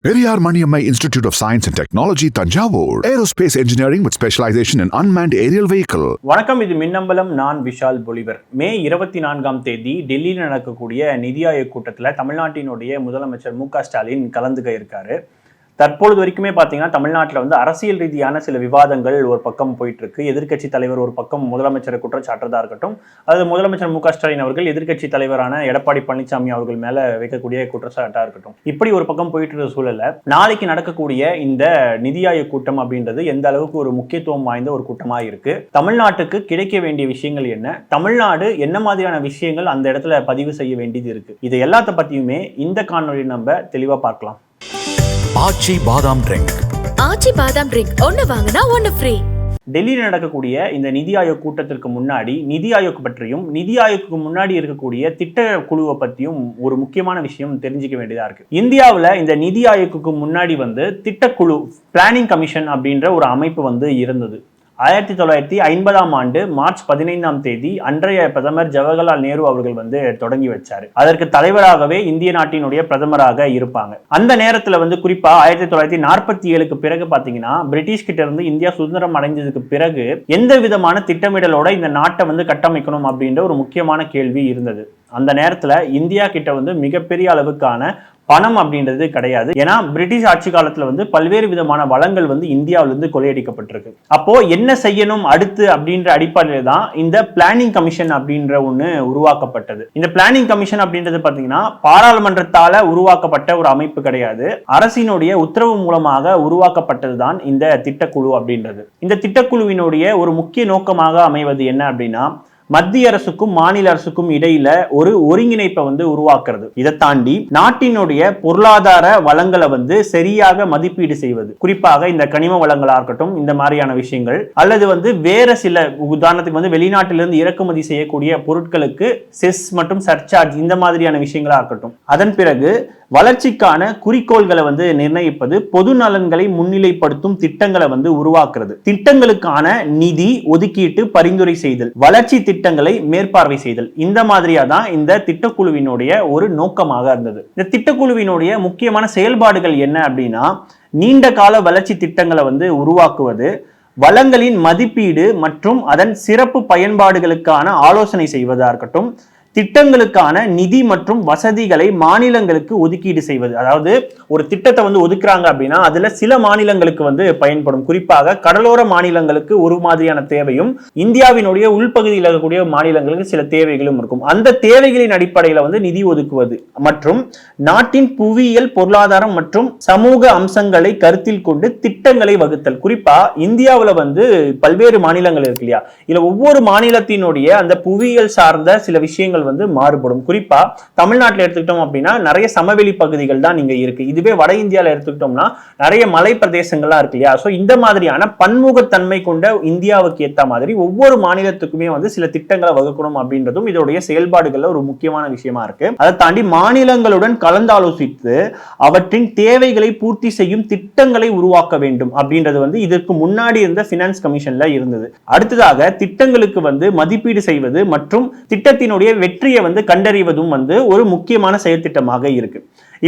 Periyar Maniammai Institute of Science and Technology, Tanjavur. Aerospace engineering with specialization in unmanned aerial vehicle. வணக்கம், இது மின்னம்பலம். நான் விஷால் பொலிவர். மே 24ஆம் தேதி டெல்லியில் நடக்கக்கூடிய நிதி ஆயோக் கூட்டத்தில் தமிழ்நாட்டினுடைய முதலமைச்சர் மு.க. ஸ்டாலின் கலந்துக்க இருக்காரு. தற்பொழுது வரைக்குமே பார்த்தீங்கன்னா தமிழ்நாட்டில் அரசியல் ரீதியான சில விவாதங்கள் ஒரு பக்கம் போயிட்டு இருக்கு. எதிர்க்கட்சி தலைவர் ஒரு பக்கம் முதலமைச்சரை குற்றச்சாட்டுறதா இருக்கட்டும், அது முதலமைச்சர் மு.க. ஸ்டாலின் அவர்கள் எதிர்க்கட்சி தலைவரான எடப்பாடி பழனிசாமி அவர்கள் மேல வைக்கக்கூடிய குற்றச்சாட்டா இருக்கட்டும், இப்படி ஒரு பக்கம் போயிட்டு இருக்க சூழல்ல நாளைக்கு நடக்கக்கூடிய இந்த நிதி ஆயோக் கூட்டம் அப்படின்றது எந்த அளவுக்கு ஒரு முக்கியத்துவம் வாய்ந்த ஒரு கூட்டமாக இருக்கு, தமிழ்நாட்டுக்கு கிடைக்க வேண்டிய விஷயங்கள் என்ன, தமிழ்நாடு என்ன மாதிரியான விஷயங்கள் அந்த இடத்துல பதிவு செய்ய வேண்டியது இருக்கு, இது எல்லாத்த பத்தியுமே இந்த காணொலி நம்ம தெளிவா பார்க்கலாம். ஆச்சி பாதாம் ட்ரிங்க். ஆச்சி பாதாம் ட்ரிங்க் ஒன்னு வாங்குனா ஒன்னு ஃப்ரீ. டெல்லியில் நடக்கக்கூடிய இந்த நிதி ஆயோக் கூட்டத்திற்கு முன்னாடி நிதி ஆயோக் பற்றியும் நிதி ஆயோக்கு முன்னாடி இருக்கக்கூடிய திட்ட குழுவை பற்றியும் ஒரு முக்கியமான விஷயம் தெரிஞ்சுக்க வேண்டியதா இருக்கு. இந்தியாவில் இந்த நிதி ஆயோக்கு முன்னாடி திட்டக்குழு பிளானிங் கமிஷன் அப்படின்ற ஒரு அமைப்பு இருந்தது. 1950ஆம் ஆண்டு மார்ச் 15ஆம் தேதி அன்றைய பிரதமர் ஜவஹர்லால் நேரு அவர்கள் தொடங்கி வச்சாரு. அதற்கு தலைவராகவே இந்திய நாட்டினுடைய பிரதமராக இருப்பாங்க. அந்த நேரத்துல குறிப்பா 1947க்கு பிறகு பாத்தீங்கன்னா பிரிட்டிஷ் கிட்ட இருந்து இந்தியா சுதந்திரம் அடைஞ்சதுக்கு பிறகு எந்த விதமான திட்டமிடலோட இந்த நாட்டை கட்டமைக்கணும் அப்படின்ற ஒரு முக்கியமான கேள்வி இருந்தது. அந்த நேரத்துல இந்தியா கிட்ட மிகப்பெரிய அளவுக்கான பணம் அப்படின்றது கிடையாது. ஏன்னா பிரிட்டிஷ் ஆட்சி காலத்துல பல்வேறு விதமான வளங்கள் இந்தியாவிலிருந்து கொள்ளையடிக்கப்பட்டிருக்கு. அப்போ என்ன செய்யணும் அடுத்து அப்படின்ற அடிப்படையில் தான் இந்த பிளானிங் கமிஷன் அப்படின்ற ஒண்ணு உருவாக்கப்பட்டது. இந்த பிளானிங் கமிஷன் அப்படின்றது பாத்தீங்கன்னா பாராளுமன்றத்தால உருவாக்கப்பட்ட ஒரு அமைப்பு கிடையாது. அரசினுடைய உத்தரவு மூலமாக உருவாக்கப்பட்டதுதான் இந்த திட்டக்குழு அப்படின்றது. இந்த திட்டக்குழுவினுடைய ஒரு முக்கிய நோக்கமாக அமைவது என்ன அப்படின்னா, மத்திய அரசுக்கும் மாநில அரசுக்கும் இடையில ஒரு ஒருங்கிணைப்பை உருவாக்குறது. இதை தாண்டி நாட்டினுடைய பொருளாதார வளங்களை சரியாக மதிப்பீடு செய்வது. குறிப்பாக இந்த கனிம வளங்களா இருக்கட்டும், இந்த மாதிரியான விஷயங்கள், அல்லது வேற சில உதாரணத்துக்கு வெளிநாட்டிலிருந்து இறக்குமதி செய்யக்கூடிய பொருட்களுக்கு செஸ் மற்றும் சர்சார்ஜ் இந்த மாதிரியான விஷயங்களா இருக்கட்டும். அதன் பிறகு வளர்ச்சிக்கான குறிக்கோள்களை நிர்ணயிப்பது, பொது நலன்களை முன்னிலைப்படுத்தும் திட்டங்களை உருவாக்குறது, திட்டங்களுக்கான நிதி ஒதுக்கீட்டு பரிந்துரை செய்தல், வளர்ச்சி திட்டங்களை மேற்பார்வை செய்தல், இந்த மாதிரியா தான் இந்த திட்டக்குழுவினுடைய ஒரு நோக்கமாக இருந்தது. இந்த திட்டக்குழுவினுடைய முக்கியமான செயல்பாடுகள் என்ன அப்படின்னா, நீண்ட கால வளர்ச்சி திட்டங்களை உருவாக்குவது, வளங்களின் மதிப்பீடு மற்றும் அதன் சிறப்பு பயன்பாடுகளுக்கான ஆலோசனை செய்வதா இருக்கட்டும், திட்டங்களுக்கான நிதி மற்றும் வசதிகளை மாநிலங்களுக்கு ஒதுக்கீடு செய்வது. அதாவது ஒரு திட்டத்தை ஒதுக்குறாங்க அப்படின்னா அதுல சில மாநிலங்களுக்கு பயன்படும். குறிப்பாக கடலோர மாநிலங்களுக்கு ஒரு மாதிரியான தேவையும், இந்தியாவினுடைய உள்பகுதியில் இருக்கக்கூடிய மாநிலங்களுக்கு சில தேவைகளும் இருக்கும். அந்த தேவைகளின் அடிப்படையில் நிதி ஒதுக்குவது மற்றும் நாட்டின் புவியியல், பொருளாதாரம் மற்றும் சமூக அம்சங்களை கருத்தில் கொண்டு திட்டங்களை வகுத்தல். குறிப்பா இந்தியாவில் பல்வேறு மாநிலங்கள் இருக்கு இல்லையா, இல்ல ஒவ்வொரு மாநிலத்தினுடைய அந்த புவியியல் சார்ந்த சில விஷயங்கள் மாறுபடும். குறிப்பா தமிழ்நாட்டில் எடுத்துக்கிட்டோம் அப்படின்னா நிறைய சமவெளி பகுதிகள் தான் இங்க இருக்கு. இதுவே வட இந்தியாவில் எடுத்துக்கிட்டோம்னா நிறைய மலை பிரதேசங்கள்லாம் இருக்கு இல்லையா. சோ இந்த மாதிரியான பன்முகத்தன்மை கொண்ட இந்தியாவுக்கு ஏற்ற மாதிரி ஒவ்வொரு மாநிலத்துக்குமே சில திட்டங்களை வகுக்கணும் அப்படின்றதும் இதோடைய செயல்பாடுகள்ல ஒரு முக்கியமான விஷயமா இருக்கு. அதை தாண்டி மாநிலங்களுடன் கலந்தாலோசித்து அவற்றின் தேவைகளை பூர்த்தி செய்யும் திட்டங்களை உருவாக்க வேண்டும் அப்படின்றது இதற்கு முன்னாடி இருந்த பினான்ஸ் கமிஷன்ல இருந்தது. அடுத்ததாக திட்டங்களுக்கு மதிப்பீடு செய்வது மற்றும் திட்டத்தினுடைய வெற்றியை கண்டறிவதும் ஒரு முக்கியமான செயற்திட்டமாக இருக்கு.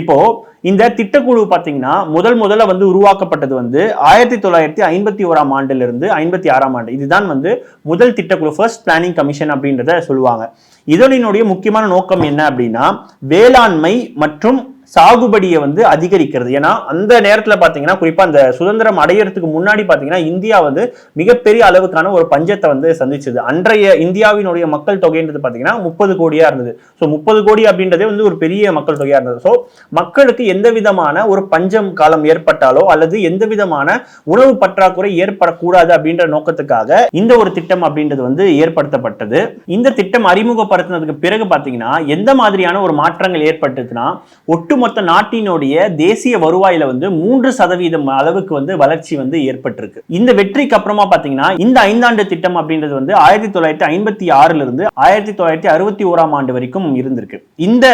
இப்போ இந்த திட்டக்குழு பாத்தீங்கன்னா முதல்ல உருவாக்கப்பட்டது 1951ஆம் ஆண்டுல இருந்து 56ஆம் ஆண்டு. இதுதான் முதல் திட்டக்குழு, ஃபர்ஸ்ட் பிளானிங் கமிஷன் அப்படின்றத சொல்லுவாங்க. இதனுடைய முக்கியமான நோக்கம் என்ன அப்படின்னா, வேளாண்மை மற்றும் சாகுபடியை அதிகரிக்கிறது. ஏன்னா அந்த நேரத்துல பாத்தீங்கன்னா குறிப்பா அந்த சுதந்திரம் அடையறதுக்கு முன்னாடி பாத்தீங்கன்னா இந்தியா மிகப்பெரிய அளவுக்கான ஒரு பஞ்சத்தை சந்திச்சது. அன்றைய இந்தியாவினுடைய மக்கள் தொகைன்றது பாத்தீங்கன்னா 30 கோடியா இருந்தது. சோ 30 கோடி அப்படின்றதே ஒரு பெரிய மக்கள் தொகையா இருந்தது. சோ மக்களுக்கு எந்த விதமான ஒரு பஞ்சம் காலம் ஏற்பட்டாலோ அல்லது எந்த விதமான உணவு பற்றாக்குறை ஏற்படக்கூடாது அப்படின்ற நோக்கத்துக்காக இந்த ஒரு திட்டம் அப்படின்றது ஏற்படுத்தப்பட்டது. இந்த திட்டம் அறிமுகப்படுத்தினதுக்கு பிறகு பாத்தீங்கன்னா எந்த மாதிரியான ஒரு மாற்றங்கள் ஏற்பட்டதுன்னா, ஒட்டுமொத்த நாட்டினுடைய தேசிய வருவாயில 3% அளவுக்கு வளர்ச்சி ஏற்பட்டிருக்கு. இந்த வெற்றிக்கு அப்புறமா பாத்தீங்கன்னா இந்த 5 ஆண்டு திட்டம் அப்படின்றது 1956 இருந்து 1961ஆம் ஆண்டு வரைக்கும் இருந்திருக்கு. இந்த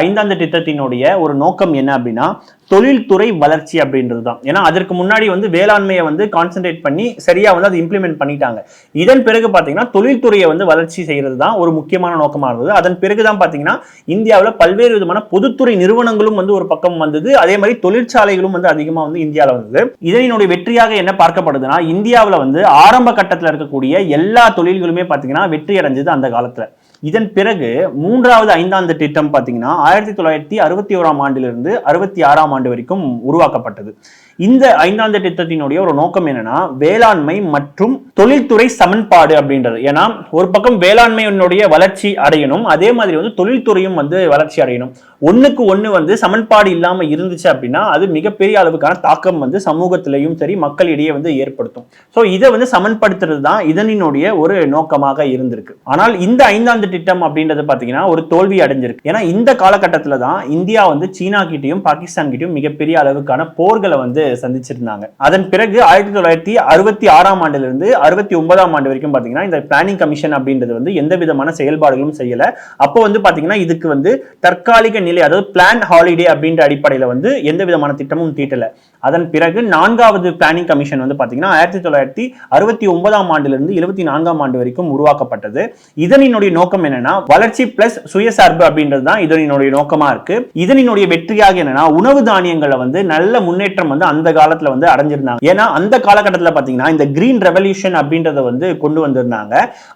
5 ஆண்டு திட்டத்தினுடைய ஒரு நோக்கம் என்ன அப்படின்னா, தொழில்துறை வளர்ச்சி அப்படின்றது தான். ஏன்னா அதற்கு முன்னாடி வந்து வேளாண்மையை வந்து கான்சென்ட்ரேட் பண்ணி சரியா வந்து அதை இம்ப்ளிமெண்ட் பண்ணிட்டாங்க. இதன் பிறகு பாத்தீங்கன்னா தொழில்துறையை வந்து வளர்ச்சி செய்யறது தான் ஒரு முக்கியமான நோக்கமா இருந்தது. அதன் பிறகுதான் பாத்தீங்கன்னா இந்தியாவில் பல்வேறு விதமான பொதுத்துறை நிறுவனங்களும் வந்து ஒரு பக்கம் வந்தது. அதே மாதிரி தொழிற்சாலைகளும் வந்து அதிகமா வந்து இந்தியாவில் வந்தது. இதனுடைய வெற்றியாக என்ன பார்க்கப்படுதுன்னா, இந்தியாவில் வந்து ஆரம்ப கட்டத்தில் இருக்கக்கூடிய எல்லா தொழில்களுமே பாத்தீங்கன்னா வெற்றி அடைஞ்சது அந்த காலத்துல. இதன் பிறகு மூன்றாவது ஐந்தாண்டு திட்டம் பாத்தீங்கன்னா 1961ஆம் ஆண்டிலிருந்து 66ஆம் ஆண்டு வரைக்கும் உருவாக்கப்பட்டது. இந்த ஐந்தாண்டு திட்டத்தினுடைய ஒரு நோக்கம் என்னன்னா, வேளாண்மை மற்றும் தொழில்துறை சமன்பாடு அப்படின்றது. ஏன்னா ஒரு பக்கம் வேளாண்மையினுடைய வளர்ச்சி அடையணும், அதே மாதிரி வந்து தொழில்துறையும் வந்து வளர்ச்சி அடையணும். ஒண்ணுக்கு ஒண்ணு வந்து சமன்பாடு இல்லாம இருந்துச்சு அப்படின்னா அது மிகப்பெரிய அளவுக்கான தாக்கம் வந்து சமூகத்திலையும் சரி மக்களிடையே வந்து ஏற்படுத்தும். சோ இதை வந்து சமன்படுத்துறது தான் இதனுடைய ஒரு நோக்கமாக இருந்திருக்கு. ஆனால் இந்த ஐந்தாண்டு திட்டம் அப்படின்றது பாத்தீங்கன்னா ஒரு தோல்வி அடைஞ்சிருக்கு. ஏன்னா இந்த காலகட்டத்துல தான் இந்தியா வந்து சீனா கிட்டையும் பாகிஸ்தான் கிட்டையும் மிகப்பெரிய அளவுக்கான போர்களை வந்து சந்திச்சிருந்தாங்க. அதன் பிறகு 1966ஆம் ஆண்டிலிருந்து 69ஆம் ஆண்டு வரைக்கும் பாத்தீங்கன்னா இந்த பிளானிங் கமிஷன் அப்படின்றது வந்து எந்த விதமான செயல்பாடுகளும் செய்யல. அப்போ வந்து பாத்தீங்கன்னா இதுக்கு வந்து தற்காலிக நிலை, அதாவது பிளான் ஹாலிடே அப்படின்ற அடிப்படையில வந்து எந்த விதமான திட்டமும் தீட்டல. அதன் பிறகு நான்காவது பிளானிங் கமிஷன் வந்து பாத்தீங்கன்னா 1969ஆம் ஆண்டிலிருந்து 74ஆம் ஆண்டு வரைக்கும் உருவாக்கப்பட்டது. இதனுடைய நோக்கம் என்னன்னா வளர்ச்சி பிளஸ் சுயசார்பு அப்படின்றது தான் இதனுடைய நோக்கமா இருக்கு. இதனுடைய வெற்றியாக என்னன்னா உணவு தானியங்களை வந்து நல்ல முன்னேற்றம் வந்து அந்த காலத்துல வந்து அடைஞ்சிருந்தாங்க. ஏன்னா அந்த காலகட்டத்தில் பாத்தீங்கன்னா இந்த கிரீன் ரெவல்யூஷன் அப்படின்றத வந்து கொண்டு வந்திருந்தாங்க.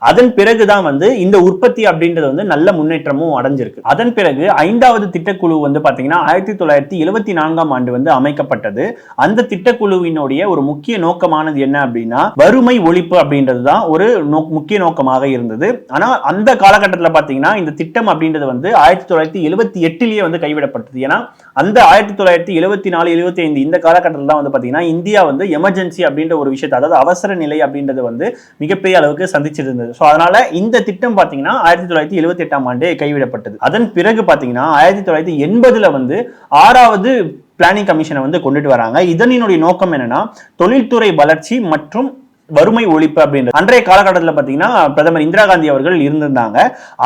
அதன் பிறகுதான் வந்து இந்த உற்பத்தி அப்படின்றது வந்து நல்ல முன்னேற்றமும் அடைஞ்சிருக்கு. அதன் பிறகு ஐந்தாவது திட்டக்குழு வந்து பாத்தீங்கன்னா 1974ஆம் ஆண்டு வந்து அமைக்கப்பட்டது. அந்த திட்டக்குழுவினுடைய ஒரு முக்கிய நோக்கமானது என்ன அப்படின்னா வறுமை ஒழிப்பு அப்படின்றது தான் ஒரு முக்கிய நோக்கமாக இருந்தது. ஆனா அந்த காலகட்டத்தில் பாத்தீங்கன்னா இந்த திட்டம் அப்படின்றது வந்து 1978லேயே வந்து கைவிடப்பட்டது. ஏன்னா அந்த 1974-75 இந்த காலகட்டத்தில் தான் வந்து பாத்தீங்கன்னா இந்தியா வந்து எமர்ஜென்சி அப்படின்ற ஒரு விஷயத்தை, அதாவது அவசர நிலை அப்படின்றது வந்து மிகப்பெரிய அளவுக்கு சந்திச்சிருந்தது. சோ அதனால இந்த திட்டம் பாத்தீங்கன்னா 1978ஆம் ஆண்டு கைவிடப்பட்டது. அதன் பிறகு பாத்தீங்கன்னா 1980ல வந்து 6வது பிளானிங் கமிஷனை வந்து கொண்டுட்டு வராங்க. இதனுடைய நோக்கம் என்னன்னா தொழில்துறை வளர்ச்சி மற்றும் வறுமை ஒழிப்பு அப்படின்றது. அன்றைய காலகட்டத்தில் பாத்தீங்கன்னா பிரதமர் இந்திரா காந்தி அவர்கள் இருந்திருந்தாங்க.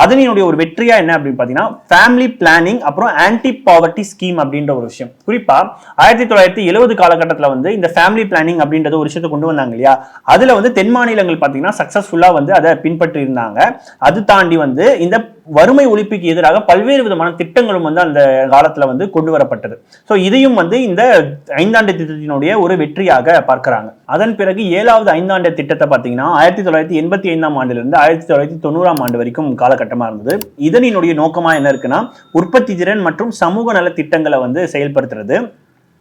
அதனுடைய ஒரு வெற்றியா என்ன அப்படின்னு பாத்தீங்கன்னா ஃபேமிலி பிளானிங் அப்புறம் ஆன்டி பாவர்ட்டி ஸ்கீம் அப்படின்ற ஒரு விஷயம். குறிப்பா 1970 காலகட்டத்தில் வந்து இந்த ஃபேமிலி பிளானிங் அப்படின்றது ஒரு விஷயத்தை கொண்டு வந்தாங்க இல்லையா, அதுல வந்து தென் மாநிலங்கள் பாத்தீங்கன்னா சக்சஸ்ஃபுல்லா வந்து அதை பின்பற்றி இருந்தாங்க. அது தாண்டி வந்து இந்த வறுமை ஒழிப்புக்கு எதிராக பல்வேறு விதமான திட்டங்களும் வந்து அந்த காலத்துல வந்து கொண்டு வரப்பட்டது. சோ இதையும் வந்து இந்த ஐந்தாண்டு திட்டத்தினுடைய ஒரு வெற்றியாக பார்க்கிறாங்க. அதன் பிறகு 7வது ஐந்தாண்டு திட்டத்தை பாத்தீங்கன்னா 1985ஆம் ஆண்டிலிருந்து 1990ஆம் ஆண்டு வரைக்கும் காலகட்டமா இருந்தது. இதனுடைய நோக்கமா என்ன இருக்குன்னா உற்பத்தி திறன் மற்றும் சமூக நல திட்டங்களை வந்து செயல்படுத்துறது.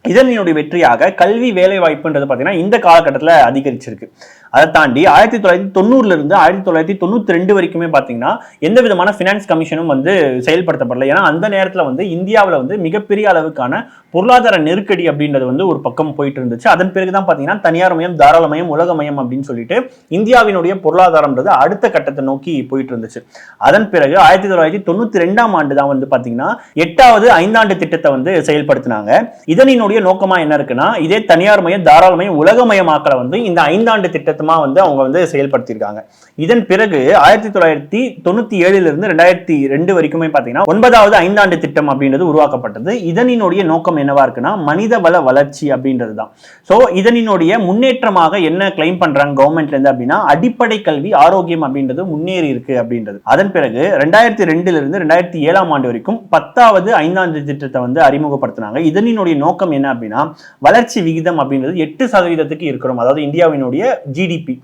இதனுடைய வெற்றியாக கல்வி வேலை வாய்ப்புன்றது பாத்தீங்கன்னா இந்த காலகட்டத்தில் அதிகரிச்சிருக்கு. அதை தாண்டி 1990ல இருந்து 1992 வரைக்குமே பாத்தீங்கன்னா எந்த விதமான பினான்ஸ் கமிஷனும் வந்து செயல்படுத்தப்படல. ஏன்னா அந்த நேரத்தில் வந்து இந்தியாவில் வந்து மிகப்பெரிய அளவுக்கான பொருளாதார நெருக்கடி அப்படின்றது வந்து ஒரு பக்கம் போயிட்டு இருந்துச்சு. அதன் பிறகுதான் பாத்தீங்கன்னா தனியார் மயம், தாராளமயம், உலகமயம் அப்படின்னு சொல்லிட்டு இந்தியாவினுடைய பொருளாதாரம்ன்றது அடுத்த கட்டத்தை நோக்கி போயிட்டு இருந்துச்சு. அதன் பிறகு 1992ஆம் ஆண்டு தான் வந்து பாத்தீங்கன்னா 8வது ஐந்தாண்டு திட்டத்தை வந்து செயல்படுத்தினாங்க. இதனுடைய நோக்கமா என்ன இருக்குன்னா இதே தனியார் மயம், தாராளமயம், உலகமயமாக்கல வந்து இந்த ஐந்தாண்டு திட்டத்தை வந்து அவங்க வந்து செயல்படுத்தியிருக்காங்க. இதன் பிறகு 1997ல இருந்து 2002 வரைக்குமே பாத்தீங்கன்னா 9வது ஐந்தாண்டு திட்டம் அப்படின்றது உருவாக்கப்பட்டது. இதனுடைய நோக்கம் என்னவா இருக்குன்னா மனித வள வளர்ச்சி அப்படின்றது தான். சோ இதனுடைய முன்னேற்றமாக என்ன கிளைம் பண்றாங்க கவர்மெண்ட்ல இருந்து அப்படின்னா அடிப்படை கல்வி ஆரோக்கியம் அப்படின்றது முன்னேறி இருக்கு அப்படின்றது. அதன் பிறகு 2002ல இருந்து 2007ஆம் ஆண்டு வரைக்கும் 10வது ஐந்தாண்டு திட்டத்தை வந்து அறிமுகப்படுத்தினாங்க. இதனுடைய நோக்கம் என்ன அப்படின்னா வளர்ச்சி விகிதம் அப்படின்றது 8% இருக்கிறோம், அதாவது இந்தியாவினுடைய ஜிடிபி.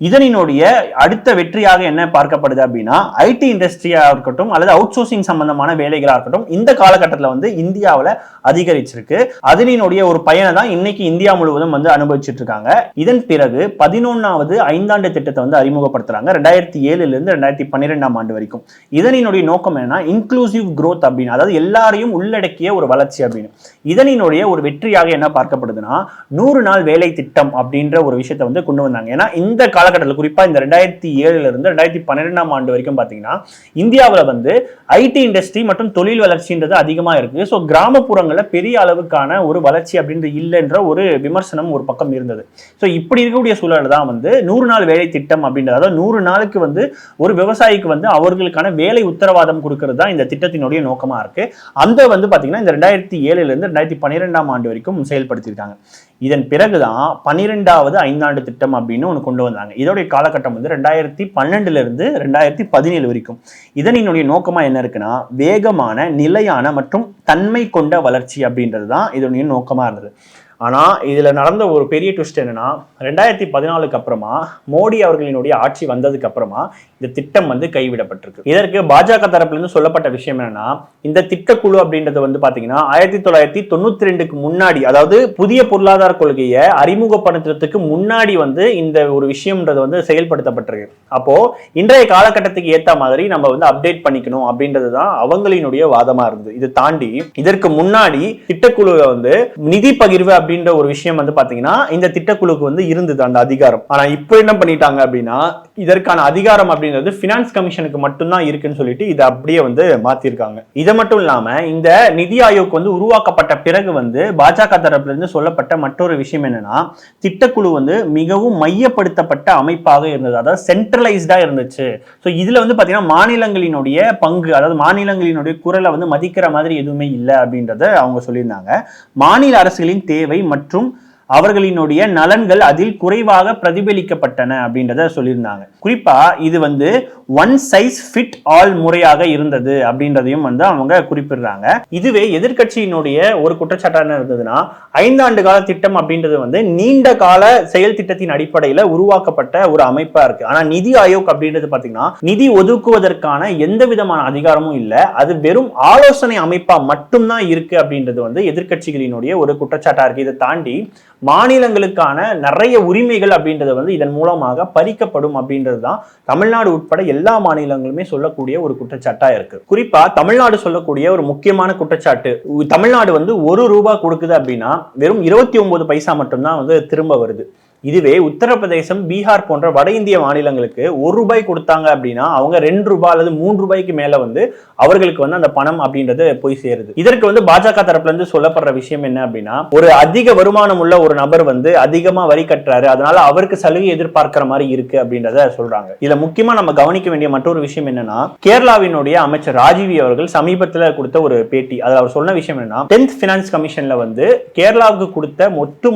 இதனுடைய அடுத்த வெற்றியாக என்ன பார்க்கப்படுது அப்படின்னா ஐடி இண்டஸ்ட்ரியா இருக்கட்டும் அல்லது அவுட் சோர்சிங் சம்பந்தமான வேலைகளா இருக்கட்டும் இந்த காலகட்டத்தில் வந்து இந்தியாவில் அதிகரிச்சிருக்கு. அதனுடைய ஒரு பயனை தான் இன்னைக்கு இந்தியா முழுவதும் வந்து அனுபவிச்சுட்டு இருக்காங்க. இதன் பிறகு 11வது ஐந்தாண்டு திட்டத்தை வந்து அறிமுகப்படுத்துறாங்க 2007ல இருந்து 2012ஆம் ஆண்டு வரைக்கும். இதனுடைய நோக்கம் என்னன்னா இன்க்ளூசிவ் growth அப்படின்னு, அதாவது எல்லாரையும் உள்ளடக்கிய ஒரு வளர்ச்சி அப்படின்னு. இதனுடைய ஒரு வெற்றியாக என்ன பார்க்கப்படுதுன்னா 100 நாள் வேலை திட்டம் அப்படின்ற ஒரு விஷயத்தை வந்து கொண்டு வந்தாங்க. ஏன்னா இந்த காலகட்டத்தில் குறிப்பா இந்த 2007 இருந்து 2012 ஆண்டு வரைக்கும் பாத்தீங்கன்னா இந்தியாவில் வந்து ஐடி இண்டஸ்ட்ரி மற்றும் தொழில் வளர்ச்சின்றது அதிகமா இருக்கு. ஸோ கிராமப்புறங்களில் பெரிய அளவுக்கான ஒரு வளர்ச்சி அப்படின்றது இல்லைன்ற ஒரு விமர்சனம் ஒரு பக்கம் இருந்தது. ஸோ இப்படி இருக்கக்கூடிய சூழல் தான் வந்து 100 நாள் வேலை திட்டம் அப்படின்றது, அதாவது 100 நாளுக்கு வந்து ஒரு விவசாயிக்கு வந்து அவர்களுக்கான வேலை உத்தரவாதம் கொடுக்கிறது தான் இந்த திட்டத்தினுடைய நோக்கமா இருக்கு. அந்த வந்து பாத்தீங்கன்னா இந்த 2007 இருந்து 2012 ஆண்டு வரைக்கும் செயல்படுத்தியிருக்காங்க. இதன் பிறகுதான் 12வது ஐந்தாண்டு திட்டம் அப்படின்னு ஒன்று கொண்டு வந்தாங்க. இதோடைய காலகட்டம் வந்து 2012 இருந்து 2017 வரைக்கும். இதனுடைய நோக்கமா என்ன இருக்குன்னா வேகமான, நிலையான மற்றும் தன்மை கொண்ட வளர்ச்சி அப்படின்றது தான் இதனுடைய நோக்கமா இருந்தது. ஆனா இதுல நடந்த ஒரு பெரிய ட்விஸ்ட் என்னன்னா 2014 அப்புறமா மோடி அவர்களினுடைய ஆட்சி வந்ததுக்கு அப்புறமா இந்த திட்டம் வந்து கைவிடப்பட்டிருக்கு. இதற்கு பாஜக தரப்புல இருந்து சொல்லப்பட்ட விஷயம் என்னன்னா, இந்த திட்டக்குழு அப்படின்றது வந்து பாத்தீங்கன்னா 1992க்கு முன்னாடி, அதாவது புதிய பொருளாதார கொள்கையை அறிமுகப்படுத்துறதுக்கு முன்னாடி வந்து இந்த ஒரு விஷயம்ன்றது வந்து செயல்படுத்தப்பட்டிருக்கு. அப்போ இன்றைய காலகட்டத்துக்கு ஏத்த மாதிரி நம்ம வந்து அப்டேட் பண்ணிக்கணும் அப்படின்றதுதான் அவங்களினுடைய வாதமா இருந்தது. இது தாண்டி இதற்கு முன்னாடி திட்டக்குழு வந்து நிதி பகிர்வு அப்படின்ற ஒரு விஷயம் வந்து பாத்தீங்கன்னா இந்த திட்டக்குழுக்கு வந்து இருந்தது அந்த அதிகாரம். ஆனா இப்போ என்ன பண்ணிட்டாங்க அப்படின்னா இதற்கான அதிகாரம் அப்படின்றது பினான்ஸ் கமிஷனுக்கு மட்டும்தான் இருக்குன்னு சொல்லிட்டு இதை அப்படியே வந்து மாத்திருக்காங்க. இது மட்டும் இல்லாம இந்த நிதி ஆயோக் வந்து உருவாக்கப்பட்ட பிறகு வந்து பாஜக தரப்புல இருந்து சொல்லப்பட்ட மற்றொரு விஷயம் என்னன்னா, திட்டக்குழு வந்து மிகவும் மையப்படுத்தப்பட்ட அமைப்பாக இருந்தது, அதாவது சென்ட்ரலைஸ்டா இருந்துச்சு. ஸோ இதுல வந்து பாத்தீங்கன்னா மாநிலங்களினுடைய பங்கு, அதாவது மாநிலங்களினுடைய குரலை வந்து மதிக்கிற மாதிரி எதுவுமே இல்லை அப்படின்றத அவங்க சொல்லியிருந்தாங்க. மாநில அரசுகளின் தேவை மற்றும் அவர்களினுடைய நலன்கள் அதில் குறைவாக பிரதிபலிக்கப்பட்டன அப்படின்றத சொல்லியிருந்தாங்க. குறிப்பா இது வந்து ஒன் சைஸ் ஃபிட் ஆல் முறையாக இருந்தது அப்படின்றதையும் வந்து அவங்க குறிப்பிடுறாங்க. இதுவே எதிர்கட்சியினுடைய ஒரு குற்றச்சாட்டான இருந்ததுன்னா 5 ஆண்டு கால திட்டம் அப்படின்றது வந்து நீண்ட கால செயல் திட்டத்தின் அடிப்படையில் உருவாக்கப்பட்ட ஒரு அமைப்பா இருக்கு. ஆனா நிதி ஆயோக் அப்படின்றது பாத்தீங்கன்னா நிதி ஒதுக்குவதற்கான எந்த விதமான அதிகாரமும் இல்லை, அது வெறும் ஆலோசனை அமைப்பா மட்டும்தான் இருக்கு அப்படின்றது வந்து எதிர்கட்சிகளினுடைய ஒரு குற்றச்சாட்டா இருக்கு. இதை தாண்டி மாநிலங்களுக்கான நிறைய உரிமைகள் அப்படின்றது வந்து இதன் மூலமாக பறிக்கப்படும் அப்படின்றது தான் தமிழ்நாடு உட்பட எல்லா மாநிலங்களுமே சொல்லக்கூடிய ஒரு குற்றச்சாட்டா இருக்கு. குறிப்பா தமிழ்நாடு சொல்லக்கூடிய ஒரு முக்கியமான குற்றச்சாட்டு, தமிழ்நாடு வந்து ₹1 கொடுக்குது அப்படின்னா வெறும் 29 பைசா மட்டும்தான் வந்து திரும்ப வருது. இதுவே உத்தரப்பிரதேசம், பீகார் போன்ற வட இந்திய மாநிலங்களுக்கு ₹1 கொடுத்தாங்க அப்படின்னா அவங்க ₹2 அல்லது ₹3 மேல வந்து அவர்களுக்கு வந்து அந்த பணம் அப்படின்றது போய் சேருது. இதற்கு வந்து பாஜக தரப்புல இருந்து சொல்லப்படுற விஷயம் என்ன அப்படின்னா, ஒரு அதிக வருமானம் உள்ள ஒரு நபர் வந்து அதிகமா வரி கட்டுறாரு, அதனால அவருக்கு சலுகை எதிர்பார்க்கிற மாதிரி இருக்கு அப்படின்றத சொல்றாங்க. இதுல முக்கியமா நம்ம கவனிக்க வேண்டிய மற்றொரு விஷயம் என்னன்னா, கேரளாவினுடைய அமைச்சர் ராஜீவி அவர்கள் சமீபத்தில் கொடுத்த ஒரு பேட்டி, அதுல அவர் சொன்ன விஷயம் என்னன்னா 10th பினான்ஸ் கமிஷன்ல வந்து கேரளாவுக்கு கொடுத்த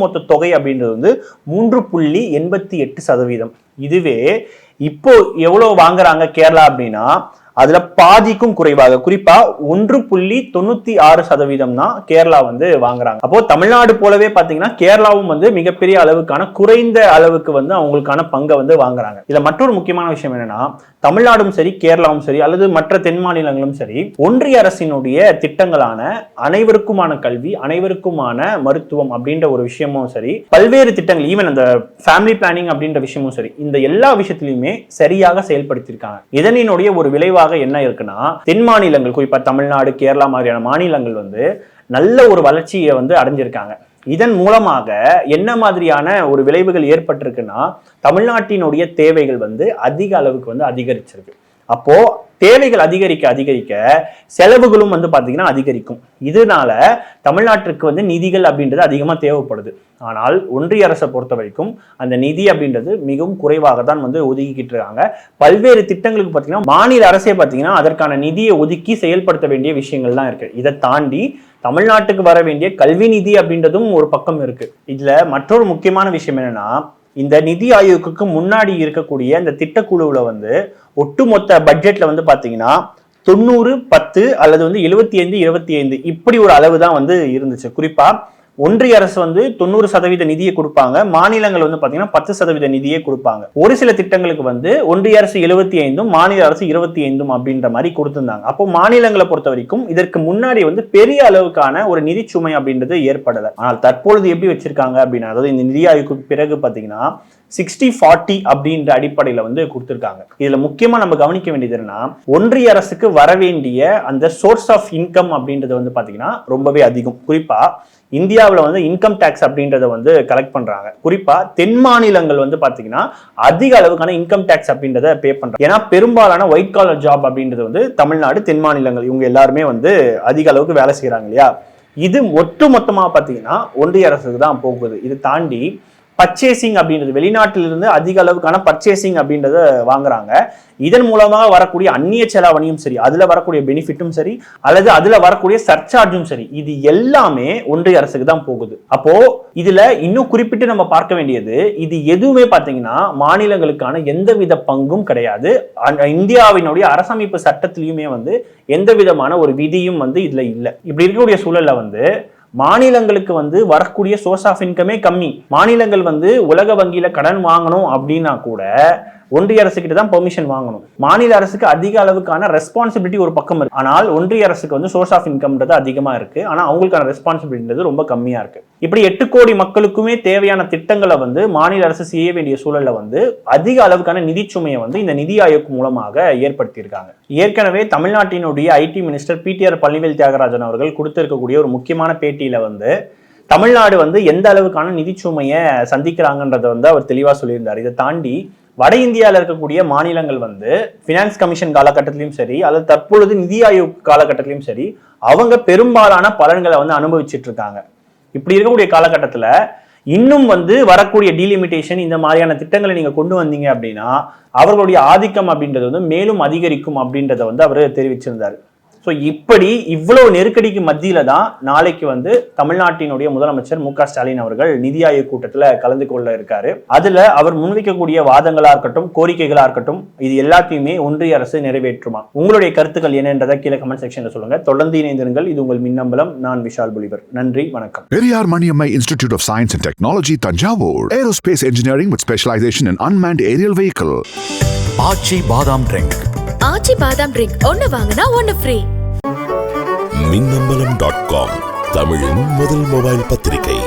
மொத்த தொகை அப்படின்றது வந்து 3.88%. இதுவே இப்போ எவ்வளவு வாங்குறாங்க கேரளா அப்படின்னா அதுல பாதிக்கும் குறைவாக, குறிப்பா 1.96% தான் கேரளா வந்து வாங்குறாங்க. அப்போ தமிழ்நாடு போலவே பாத்தீங்கன்னா கேரளாவும் வந்து மிகப்பெரிய அளவுக்கான குறைந்த அளவுக்கு வந்து அவங்களுக்கான பங்கை வந்து வாங்குறாங்க. இதுல மற்றொரு முக்கியமான விஷயம் என்னன்னா, தமிழ்நாடும் சரி, கேரளாவும் சரி, அல்லது மற்ற தென் மாநிலங்களும் சரி, ஒன்றிய அரசினுடைய திட்டங்களான அனைவருக்குமான கல்வி, அனைவருக்குமான மருத்துவம் அப்படின்ற ஒரு விஷயமும் சரி, பல்வேறு திட்டங்கள், ஈவன் அந்த ஃபேமிலி பிளானிங் அப்படின்ற விஷயமும் சரி, இந்த எல்லா விஷயத்திலுமே சரியாக செயல்படுத்தியிருக்காங்க. இதனுடைய ஒரு விளைவாக என்ன இருக்குன்னா, தென் மாநிலங்கள் குறிப்பா தமிழ்நாடு, கேரளா மாதிரியான மாநிலங்கள் வந்து நல்ல ஒரு வளர்ச்சியை வந்து அடைஞ்சிருக்காங்க. இதன் மூலமாக என்ன மாதிரியான ஒரு விளைவுகள் ஏற்பட்டிருக்குன்னா, தமிழ்நாட்டினுடைய தேவைகள் வந்து அதிக அளவுக்கு வந்து அதிகரிச்சிருக்கு. அப்போ தேவைகள் அதிகரிக்க செலவுகளும் வந்து பாத்தீங்கன்னா அதிகரிக்கும். இதனால தமிழ்நாட்டிற்கு வந்து நிதிகள் அப்படின்றது அதிகமா தேவைப்படுது. ஆனால் ஒன்றிய அரசை பொறுத்த வரைக்கும் அந்த நிதி அப்படின்றது மிகவும் குறைவாக தான் வந்து ஒதுக்கிட்டு இருக்காங்க. பல்வேறு திட்டங்களுக்கு பார்த்தீங்கன்னா மாநில அரசே பார்த்தீங்கன்னா அதற்கான நிதியை ஒதுக்கி செயல்படுத்த வேண்டிய விஷயங்கள் தான் இருக்கு. இதை தாண்டி தமிழ்நாட்டுக்கு வர வேண்டிய கல்வி நிதி அப்படின்றதும் ஒரு பக்கம் இருக்கு. இதுல மற்றொரு முக்கியமான விஷயம் என்னன்னா, இந்த நிதி ஆயோக்கு முன்னாடி இருக்கக்கூடிய இந்த திட்டக்குழுவுல வந்து ஒட்டுமொத்த பட்ஜெட்ல வந்து பாத்தீங்கன்னா 90-10 அல்லது வந்து 75-25 இப்படி ஒரு அளவு தான் வந்து இருந்துச்சு. குறிப்பா ஒன்றிய அரசு வந்து 90% நிதியை கொடுப்பாங்க, மாநிலங்கள் வந்து பாத்தீங்கன்னா 10% நிதியை கொடுப்பாங்க. ஒரு சில திட்டங்களுக்கு வந்து ஒன்றிய அரசு 75 மாநில அரசு 25 அப்படின்ற மாதிரி கொடுத்திருந்தாங்க. அப்போ மாநிலங்களை பொறுத்த வரைக்கும் இதற்கு முன்னாடி வந்து பெரிய அளவுக்கான ஒரு நிதி சுமை அப்படின்றது ஏற்படலை. ஆனால் தற்பொழுது எப்படி வச்சிருக்காங்க அப்படின்னா, அதாவது இந்த நிதி ஆய்வுக்கு பிறகு பாத்தீங்கன்னா 60-40 அப்படின்ற அடிப்படையில வந்து கொடுத்திருக்காங்க. இதுல முக்கியமா நம்ம கவனிக்க வேண்டியது என்னன்னா, ஒன்றிய அரசுக்கு வர வேண்டிய அந்த சோர்ஸ் ஆஃப் இன்கம் அப்படின்றது வந்து பாத்தீங்கன்னா ரொம்பவே அதிகம். குறிப்பா இந்தியாவில் வந்து இன்கம் டேக்ஸ் அப்படின்றத வந்து கலெக்ட் பண்றாங்க. குறிப்பா தென் மாநிலங்கள் வந்து பாத்தீங்கன்னா அதிக அளவுக்கான இன்கம் டேக்ஸ் அப்படின்றத பே பண்றாங்க. ஏன்னா பெரும்பாலான ஒயிட் காலர் ஜாப் அப்படின்றது வந்து தமிழ்நாடு, தென் மாநிலங்கள் இவங்க எல்லாருமே வந்து அதிக அளவுக்கு வேலை செய்யறாங்க இல்லையா. இது ஒட்டு மொத்தமாக பார்த்தீங்கன்னா ஒன்றிய அரசுக்கு தான் போகுது. இது தாண்டி பர்ச்சேசிங் அப்படின்றது வெளிநாட்டிலிருந்து அதிக அளவுக்கான பர்ச்சேசிங் அப்படின்றத வாங்குறாங்க. இதன் மூலமாக வரக்கூடிய அந்நிய செலாவணியும் சரி, அதுல வரக்கூடிய பெனிஃபிட்டும் சரி, அல்லது அதுல வரக்கூடிய சர்சார்ஜும் சரி, இது எல்லாமே ஒன்றிய அரசுக்கு தான் போகுது. அப்போ இதுல இன்னும் குறிப்பிட்டு நம்ம பார்க்க வேண்டியது, இது எதுவுமே பாத்தீங்கன்னா மாநிலங்களுக்கான எந்தவித பங்கும் கிடையாது. இந்தியாவினுடைய அரசமைப்பு சட்டத்திலையுமே வந்து எந்த விதமான ஒரு விதியும் வந்து இதுல இல்லை. இப்படி இருக்கக்கூடிய சூழல்ல வந்து மாநிலங்களுக்கு வந்து வரக்கூடிய சோர்ஸ் ஆஃப் இன்கமே கம்மி. மாநிலங்கள் வந்து உலக வங்கியில கடன் வாங்கணும் அப்படின்னா கூட ஒன்றிய அரசு கிட்ட தான் பெர்மிஷன் வாங்கணும். மாநில அரசுக்கு அதிக அளவுக்கான ரெஸ்பான்சிபிலிட்டி ஒரு பக்கம் இருக்கு. ஆனால் ஒன்றிய அரசுக்கு வந்து சோர்ஸ் ஆஃப் இன்கம்ன்றது அதிகமா இருக்கு. ஆனா அவங்களுக்கான ரெஸ்பான்சிபிலிட்டின்றது ரொம்ப கம்மியா இருக்கு. இப்படி 8 கோடி மக்களுக்குமே தேவையான திட்டங்களை வந்து மாநில அரசு செய்ய வேண்டிய சூழல்ல வந்து அதிக அளவுக்கான நிதிச்சுமையை வந்து இந்த நிதி ஆயோக் மூலமாக ஏற்படுத்தியிருக்காங்க. ஏற்கனவே தமிழ்நாட்டினுடைய IT minister PTR Palanivel Thiagarajan அவர்கள் கொடுத்திருக்கக்கூடிய ஒரு முக்கியமான பேட்டியில வந்து தமிழ்நாடு வந்து எந்த அளவுக்கான நிதிச்சுமையை சந்திக்கிறாங்கன்றதை வந்து அவர் தெளிவா சொல்லியிருந்தார். இதை தாண்டி வட இந்தியாவில் இருக்கக்கூடிய மாநிலங்கள் வந்து பினான்ஸ் கமிஷன் காலகட்டத்திலையும் சரி, அல்லது தற்பொழுது நிதி ஆயோக் காலகட்டத்திலையும் சரி, அவங்க பெரும்பாலான பலன்களை வந்து அனுபவிச்சுட்டு இருக்காங்க. இப்படி இருக்கக்கூடிய காலகட்டத்தில் இன்னும் வந்து வரக்கூடிய டீலிமிட்டேஷன் இந்த மாதிரியான திட்டங்களை நீங்க கொண்டு வந்தீங்க அப்படின்னா அவர்களுடைய ஆதிக்கம் அப்படின்றது வந்து மேலும் அதிகரிக்கும் அப்படின்றத வந்து அவர் தெரிவிச்சிருந்தார். ஸோ இப்படி இவ்வளவு நெருக்கடிக்கு மத்தியில தான் நாளைக்கு வந்து தமிழ்நாட்டினுடைய முதலமைச்சர் மு.க. ஸ்டாலின் அவர்கள் நிதி ஆயோக் கூட்டத்தில் கலந்து கொள்ள இருக்காரு. அதுல அவர் முன்வைக்கக்கூடிய வாதங்களா இருக்கட்டும், கோரிக்கைகளா இருக்கட்டும், இது எல்லாத்தையுமே ஒன்றிய அரசு நிறைவேற்றுமா? உங்களுடைய கருத்துக்கள் என்னன்றதை கீழே கமெண்ட் செக்ஷன்ல சொல்லுங்க. தொடர்ந்து இணைந்திருங்கள். இது உங்கள் மின்னம்பலம். நான் விஷால் புலிவர். நன்றி, வணக்கம். Periyar Maniammai Institute of Science and Technology, Tanjavur. Aerospace engineering with specialization in unmanned aerial vehicle. ஆச்சி பாதாம் ட்ரிங்க். ஆச்சி பாதாம் ட்ரிங்க் ஒன்னு வாங்கினா ஒன்னு ஃப்ரீ. மின்னம்பலம்.com தமிழின் முதல் மொபைல் பத்திரிகை.